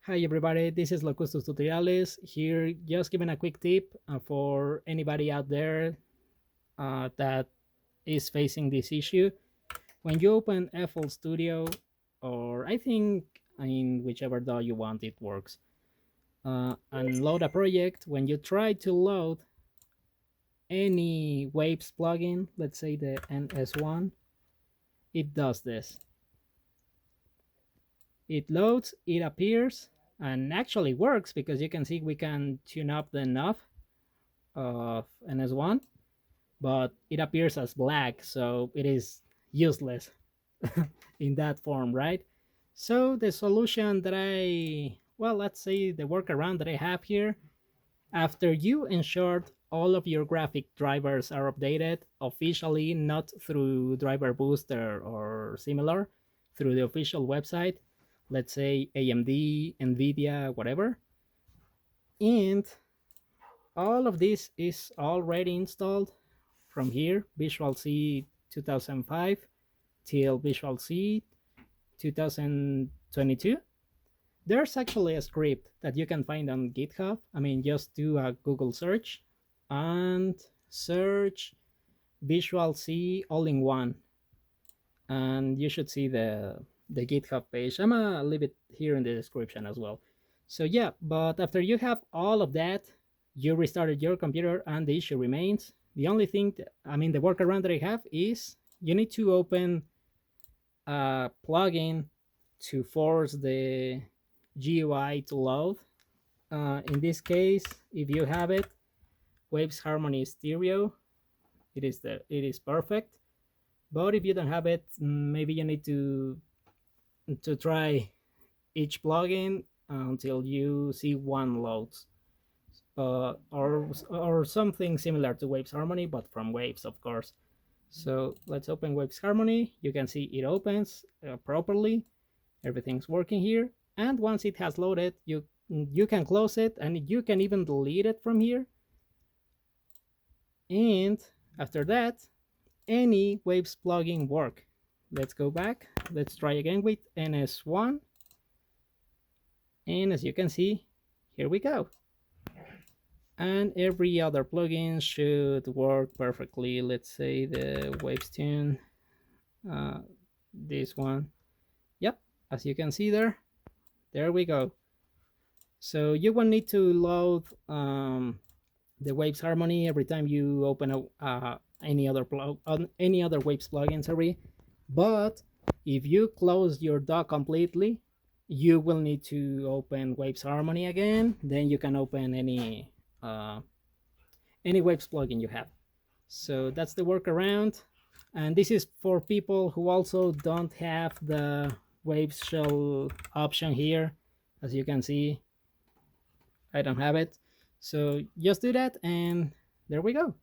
Hi everybody, this is Lokustus Tutoriales here, just giving a quick tip for anybody out there that is facing this issue. When you open FL Studio, or I think in whichever DAW you want, it works, and load a project, when you try to load any Waves plugin, let's say the NS1, it does this. It loads, it appears, and actually works because you can see we can tune up the knob of NS1, but it appears as black, so it is useless in that form, right? So the solution that let's say the workaround that I have here, after you ensured all of your graphic drivers are updated officially, not through Driver Booster or similar, through the official website, let's say AMD, NVIDIA, whatever, and all of this is already installed from here, Visual C 2005 till Visual C 2022. There's actually a script that you can find on GitHub. I mean, just do a Google search and search Visual C all-in-one, and you should see the GitHub page. I'm gonna leave it here in the description as well. So yeah, but after you have all of that, you restarted your computer and the issue remains. The only thing, the workaround that I have is you need to open a plugin to force the GUI to load. In this case, if you have it, Waves Harmony Stereo, it is perfect. But if you don't have it, maybe you need to try each plugin until you see one loads, or something similar to Waves Harmony, but from Waves, of course. So let's open Waves Harmony. You can see it opens properly. Everything's working here. And once it has loaded, you can close it, and you can even delete it from here. And after that, any Waves plugin work. Let's go back. Let's try again with NS1. And as you can see, here we go. And every other plugin should work perfectly. Let's say the Waves tune, this one. Yep, as you can see there we go. So you won't need to load the Waves Harmony every time you open any other Waves plugin, sorry. But if you close your dock completely, you will need to open Waves Harmony again. Then you can open any Waves plugin you have. So that's the workaround. And this is for people who also don't have the Waveshell option here. As you can see, I don't have it. So just do that, and there we go.